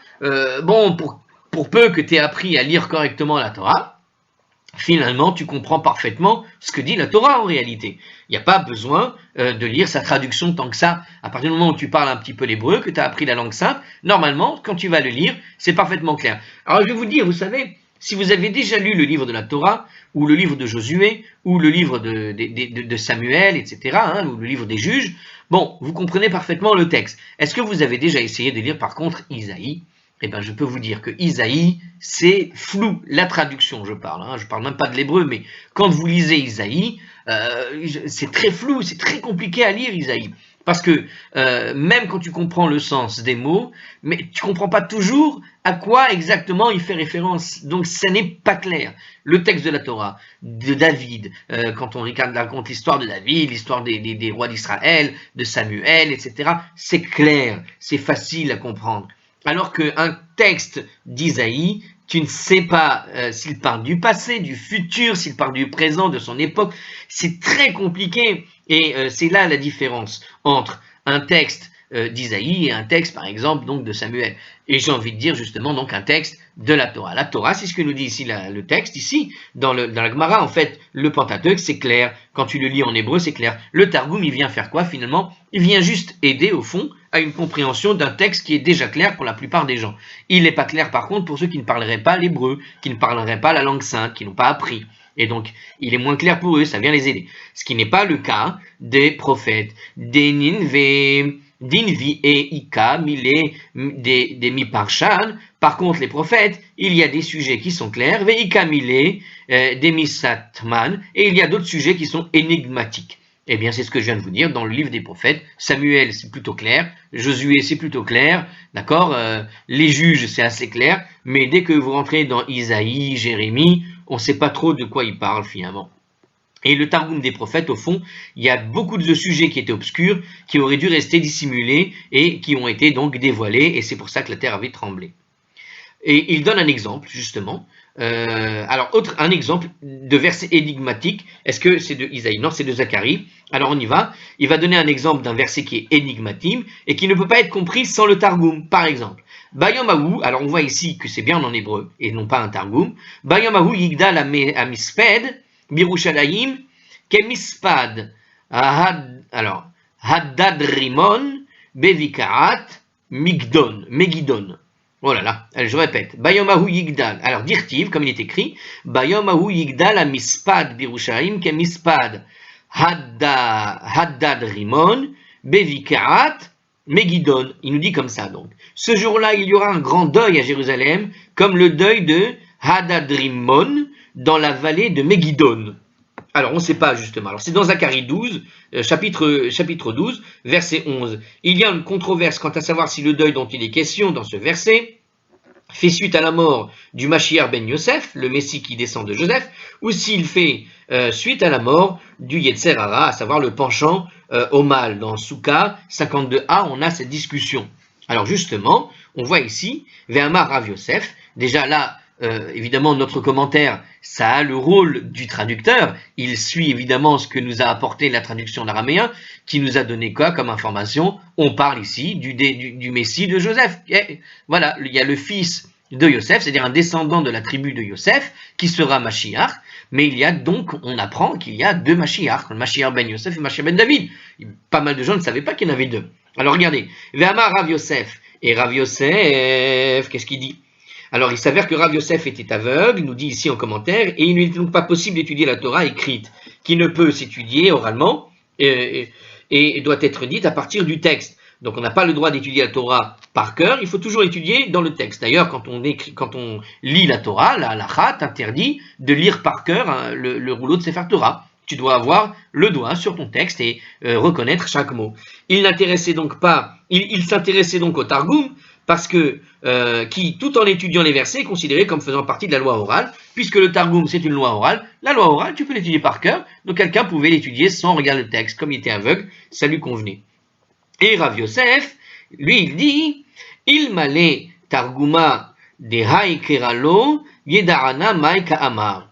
pour peu que tu aies appris à lire correctement la Torah, finalement, tu comprends parfaitement ce que dit la Torah en réalité. Il n'y a pas besoin de lire sa traduction tant que ça. À partir du moment où tu parles un petit peu l'hébreu, que tu as appris la langue simple, normalement, quand tu vas le lire, c'est parfaitement clair. Alors, je vais vous dire, vous savez, si vous avez déjà lu le livre de la Torah, ou le livre de Josué, ou le livre de Samuel, etc., hein, ou le livre des juges, bon, vous comprenez parfaitement le texte. Est-ce que vous avez déjà essayé de lire, par contre, Isaïe? Eh bien, je peux vous dire que Isaïe, c'est flou. La traduction, je parle. Je parle même pas de l'hébreu, mais quand vous lisez Isaïe, c'est très flou, c'est très compliqué à lire Isaïe. Parce que même quand tu comprends le sens des mots, mais tu comprends pas toujours à quoi exactement il fait référence. Donc, ça n'est pas clair. Le texte de la Torah, de David, quand on raconte l'histoire de David, l'histoire des rois d'Israël, de Samuel, etc., c'est clair, c'est facile à comprendre. Alors qu'un texte d'Isaïe, tu ne sais pas s'il parle du passé, du futur, s'il parle du présent, de son époque. C'est très compliqué et c'est là la différence entre un texte d'Isaïe et un texte, par exemple, donc de Samuel. Et j'ai envie de dire justement donc un texte de la Torah. La Torah, c'est ce que nous dit ici le texte, ici, dans la Gemara. En fait, le Pentateuque, c'est clair. Quand tu le lis en hébreu, c'est clair. Le Targum, il vient faire quoi finalement? Il vient juste aider, au fond, à une compréhension d'un texte qui est déjà clair pour la plupart des gens. Il n'est pas clair, par contre, pour ceux qui ne parleraient pas l'hébreu, qui ne parleraient pas la langue sainte, qui n'ont pas appris. Et donc, il est moins clair pour eux, ça vient les aider. Ce qui n'est pas le cas des prophètes, des Ninvé, d'Invi et Ika, Milé, des Miparshan. Par contre, les prophètes, il y a des sujets qui sont clairs, Veika Milé, des Misatman, et il y a d'autres sujets qui sont énigmatiques. Eh bien, c'est ce que je viens de vous dire dans le livre des prophètes. Samuel, c'est plutôt clair. Josué, c'est plutôt clair. D'accord, les juges, c'est assez clair. Mais dès que vous rentrez dans Isaïe, Jérémie, on ne sait pas trop de quoi il parle finalement. Et le Targum des prophètes, au fond, il y a beaucoup de sujets qui étaient obscurs, qui auraient dû rester dissimulés et qui ont été donc dévoilés, et c'est pour ça que la terre avait tremblé. Et il donne un exemple, justement. Un exemple de verset énigmatique. Est-ce que c'est de Isaïe? Non, c'est de Zacharie. Alors on y va. Il va donner un exemple d'un verset qui est énigmatique et qui ne peut pas être compris sans le Targum. Par exemple, Bayomahu, alors on voit ici que c'est bien en hébreu et non pas un Targum. Bayomahu yigdal amisped, birushalayim, kemispad, alors, haddad rimon, bevikaat, megidon. Oh là là, je répète. Bayomahu yigdal. Alors, dirtiv, comme il est écrit, Bayomahu yigdal a mispad birushalayim ke mispad haddad rimon bevikaat megidon. Il nous dit comme ça donc. Ce jour-là, il y aura un grand deuil à Jérusalem, comme le deuil de Haddad Rimon dans la vallée de Megidon. Alors, on ne sait pas justement. Alors, c'est dans Zacharie 12, chapitre 12, verset 11. Il y a une controverse quant à savoir si le deuil dont il est question dans ce verset fait suite à la mort du Mashiach ben Yosef, le Messie qui descend de Joseph, ou s'il fait suite à la mort du Yetzer Hara, à savoir le penchant au mal. Dans Souka 52a, on a cette discussion. Alors justement, on voit ici, Ve'amar Rav Yosef, déjà là, évidemment, notre commentaire, ça a le rôle du traducteur. Il suit évidemment ce que nous a apporté la traduction d'araméen, qui nous a donné quoi comme information? On parle ici du Messie de Joseph. Et voilà, il y a le fils de Yosef, c'est-à-dire un descendant de la tribu de Yosef, qui sera Mashiach, mais il y a donc, on apprend qu'il y a deux Mashiach, le Mashiach ben Yosef et le Mashiach ben David. Pas mal de gens ne savaient pas qu'il y en avait deux. Alors regardez, Ve'amar Rav Yosef, et Rav Yosef, qu'est-ce qu'il dit? Alors il s'avère que Rav Yosef était aveugle, il nous dit ici en commentaire, et il n'est donc pas possible d'étudier la Torah écrite, qui ne peut s'étudier oralement, et doit être dite à partir du texte. Donc on n'a pas le droit d'étudier la Torah par cœur, il faut toujours étudier dans le texte. D'ailleurs, quand on lit la Torah, la halakha t'interdit de lire par cœur hein, le rouleau de Sefer Torah. Tu dois avoir le doigt sur ton texte et reconnaître chaque mot. Il n'intéressait donc pas, il s'intéressait donc au Targum, parce que qui, tout en étudiant les versets, est considéré comme faisant partie de la loi orale, puisque le Targum c'est une loi orale. La loi orale, tu peux l'étudier par cœur, donc quelqu'un pouvait l'étudier sans regarder le texte. Comme il était aveugle, ça lui convenait. Et Rav Yosef, lui, il dit, il m'allait Targuma de Hai Keralo, Yedarana Maika Amar.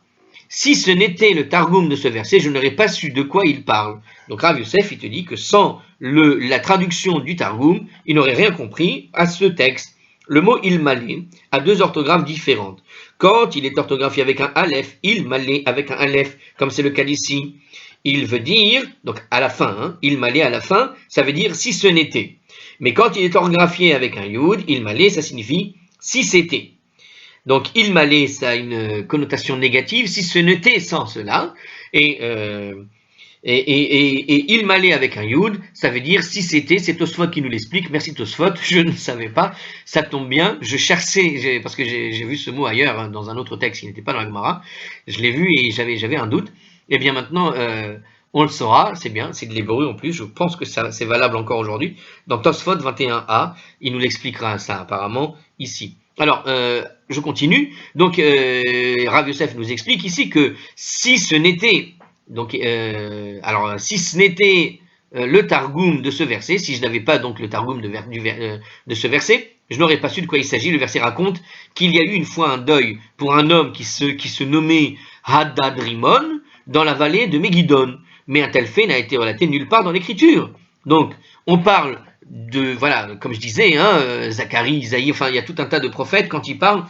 Si ce n'était le Targum de ce verset, je n'aurais pas su de quoi il parle. Donc Rav Yosef, il te dit que sans la traduction du Targum, il n'aurait rien compris à ce texte. Le mot ilmalé a deux orthographes différentes. Quand il est orthographié avec un aleph, ilmalé avec un aleph, comme c'est le cas ici, il veut dire, donc à la fin, hein, ilmalé à la fin, ça veut dire si ce n'était. Mais quand il est orthographié avec un yud, ilmalé, ça signifie si c'était. Donc ilmalé, ça a une connotation négative, si ce n'était sans cela, et ilmalé avec un yud, ça veut dire si c'était, c'est Tosfot qui nous l'explique, merci Tosfot, je ne savais pas, ça tombe bien, je cherchais, parce que j'ai vu ce mot ailleurs, hein, dans un autre texte qui n'était pas dans la Gemara, je l'ai vu et j'avais un doute, et bien maintenant, on le saura, c'est bien, c'est de l'hébreu en plus, je pense que c'est valable encore aujourd'hui, dans Tosfot 21a, il nous l'expliquera ça apparemment ici. Alors, je continue, donc Rav Yosef nous explique ici que si ce n'était donc, si ce n'était le Targum de ce verset, si je n'avais pas donc le Targum de ce verset, je n'aurais pas su de quoi il s'agit. Le verset raconte qu'il y a eu une fois un deuil pour un homme qui se nommait Hadadrimon dans la vallée de Megidon. Mais un tel fait n'a été relaté nulle part dans l'Écriture. Donc, on parle de, voilà, comme je disais, hein, Zacharie, Isaïe, enfin, il y a tout un tas de prophètes, quand ils parlent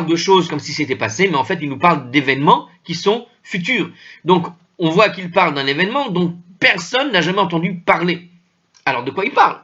de choses comme si c'était passé, mais en fait, ils nous parlent d'événements qui sont futurs. Donc, on voit qu'il parle d'un événement dont personne n'a jamais entendu parler. Alors de quoi il parle?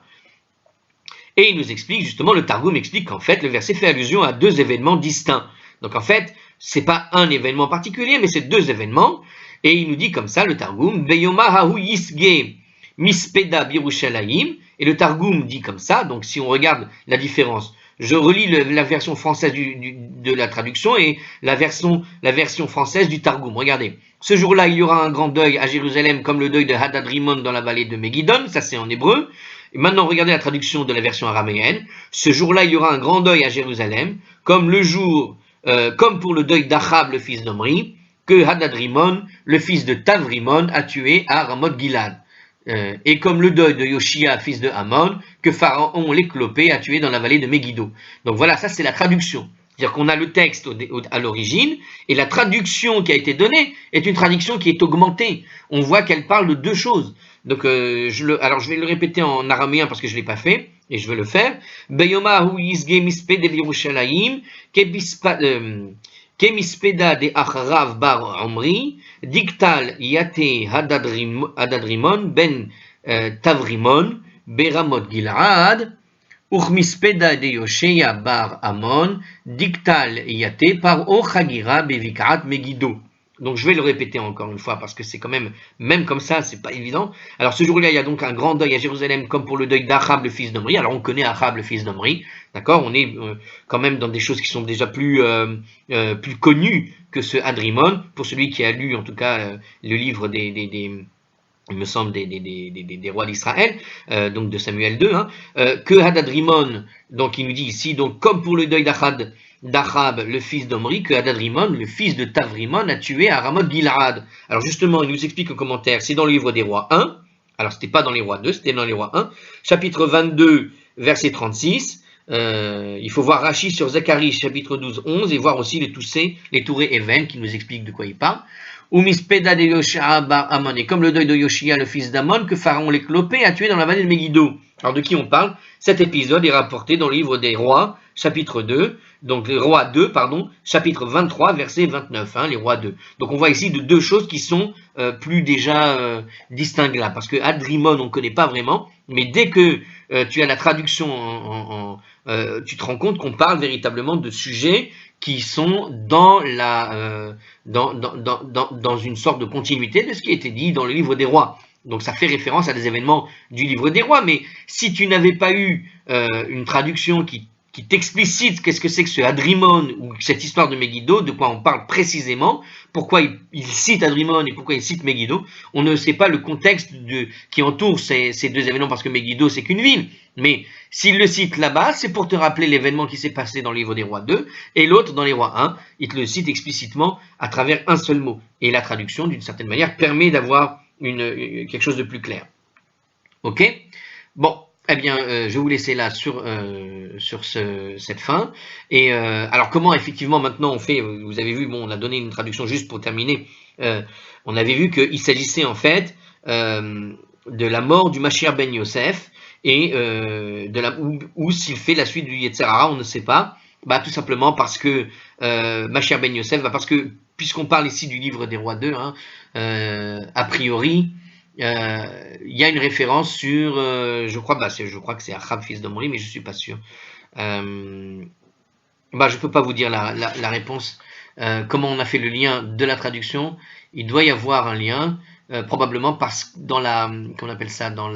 Et il nous explique, justement, le Targum explique qu'en fait, le verset fait allusion à deux événements distincts. Donc en fait, c'est pas un événement particulier, mais c'est deux événements. Et il nous dit comme ça, le Targum, Beyoma hahu yisge mispeda birushalayim. Et le Targum dit comme ça, donc si on regarde la différence, je relis la version française de la traduction et la version française du Targum. Regardez. Ce jour-là, il y aura un grand deuil à Jérusalem, comme le deuil de Hadadrimon dans la vallée de Megidon. Ça, c'est en hébreu. Et maintenant, regardez la traduction de la version araméenne. Ce jour-là, il y aura un grand deuil à Jérusalem, comme pour le deuil d'Achab, le fils d'Omri, que Hadadrimon, le fils de Tavrimon, a tué à Ramoth Gilad. Et comme le deuil de Yoshia, fils de Amon, que Pharaon l'éclopé a tué dans la vallée de Megiddo. Donc voilà, ça c'est la traduction. C'est-à-dire qu'on a le texte à l'origine, et la traduction qui a été donnée est une traduction qui est augmentée. On voit qu'elle parle de deux choses. Donc, alors je vais le répéter en araméen parce que je ne l'ai pas fait, et je vais le faire. Beyoma hu yizge misped el Yerushalayim, kemispeda de acharav bar omri, diktal yate hadadrimon ben tavrimon, beramot gilad, Uchmispeda de Yoshea bar Amon, diktal yate par Ochagira bevikrat Megiddo. Donc je vais le répéter encore une fois parce que c'est quand même comme ça, c'est pas évident. Alors ce jour-là, il y a donc un grand deuil à Jérusalem comme pour le deuil d'Achab, le fils d'Omri. Alors on connaît Achab, le fils d'Omri, d'accord? On est quand même dans des choses qui sont déjà plus connues que ce Hadrimon, pour celui qui a lu en tout cas le livre il me semble, des rois d'Israël, donc de Samuel 2, hein, que Hadadrimon, donc il nous dit ici, donc comme pour le deuil d'Achab, le fils d'Omri, que Hadadrimon, le fils de Tavrimon, a tué à Ramoth Gilad. Alors justement, il nous explique en commentaire, c'est dans le livre des rois 1, alors c'était pas dans les rois 2, c'était dans les rois 1, chapitre 22, verset 36, il faut voir Rachi sur Zacharie, chapitre 12, 11, et voir aussi les Touré Even, qui nous expliquent de quoi il parle. Ou Mispeda de Yoshia bar Amon, et comme le deuil de Yoshia, le fils d'Amon, que Pharaon l'éclopé a tué dans la vallée de Megiddo. Alors de qui on parle? Cet épisode est rapporté dans le livre des Rois, chapitre 2, donc les Rois 2, pardon, chapitre 23, verset 29, les Rois 2. Donc on voit ici de deux choses qui sont plus déjà distinctes là, parce que Adrimon on ne connaît pas vraiment, mais dès que tu as la traduction tu te rends compte qu'on parle véritablement de sujets qui sont dans une sorte de continuité de ce qui a été dit dans le livre des rois. Donc ça fait référence à des événements du livre des rois, mais si tu n'avais pas eu une traduction qui t'explicite qu'est-ce que c'est que ce Adrimon ou cette histoire de Megiddo, de quoi on parle précisément, pourquoi il cite Adrimon et pourquoi il cite Megiddo, on ne sait pas le contexte qui entoure ces deux événements, parce que Megiddo c'est qu'une ville, mais s'il le cite là-bas, c'est pour te rappeler l'événement qui s'est passé dans le livre des rois 2, et l'autre dans les rois 1, il te le cite explicitement à travers un seul mot. Et la traduction, d'une certaine manière, permet d'avoir quelque chose de plus clair. Ok? Bon, eh bien, je vais vous laisser là sur cette fin. Et alors, comment effectivement maintenant on fait? Vous avez vu, bon, on a donné une traduction juste pour terminer. On avait vu qu'il s'agissait en fait de la mort du Mashiach ben Yosef et ou s'il fait la suite du Yetzer Hara, on ne sait pas. Bah, tout simplement parce que Mashiach ben Yosef, parce que puisqu'on parle ici du livre des rois 2, a priori, il y a une référence sur, je crois que c'est Achab, fils d'Omri, mais je suis pas sûr. Je peux pas vous dire la réponse. Comment on a fait le lien de la traduction? Il doit y avoir un lien, probablement parce que dans qu'on appelle ça, dans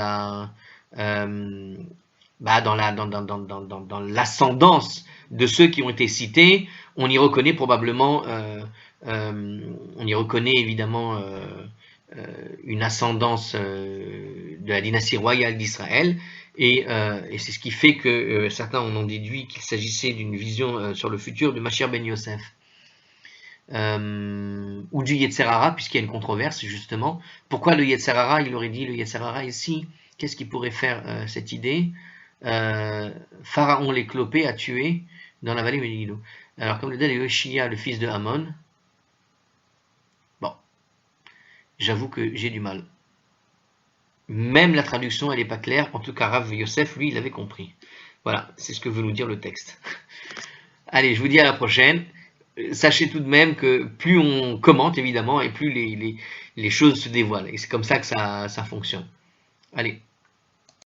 l'ascendance de ceux qui ont été cités, on y reconnaît probablement, on y reconnaît évidemment une ascendance de la dynastie royale d'Israël, et c'est ce qui fait que certains en ont déduit qu'il s'agissait d'une vision sur le futur de Mashiach ben Yosef. Ou du Yetzer Hara, puisqu'il y a une controverse justement. Pourquoi le Yetzer Hara? Il aurait dit le Yetzer Hara ici. Qu'est-ce qui pourrait faire cette idée? Pharaon l'éclopé a tué dans la vallée de Megiddo. Alors comme le dit Yoshia, le fils de Amon, bon, j'avoue que j'ai du mal. Même la traduction, elle n'est pas claire. En tout cas, Rav Yosef, lui, il avait compris. Voilà, c'est ce que veut nous dire le texte. Allez, je vous dis à la prochaine. Sachez tout de même que plus on commente, évidemment, et plus les choses se dévoilent. Et c'est comme ça que ça fonctionne. Allez.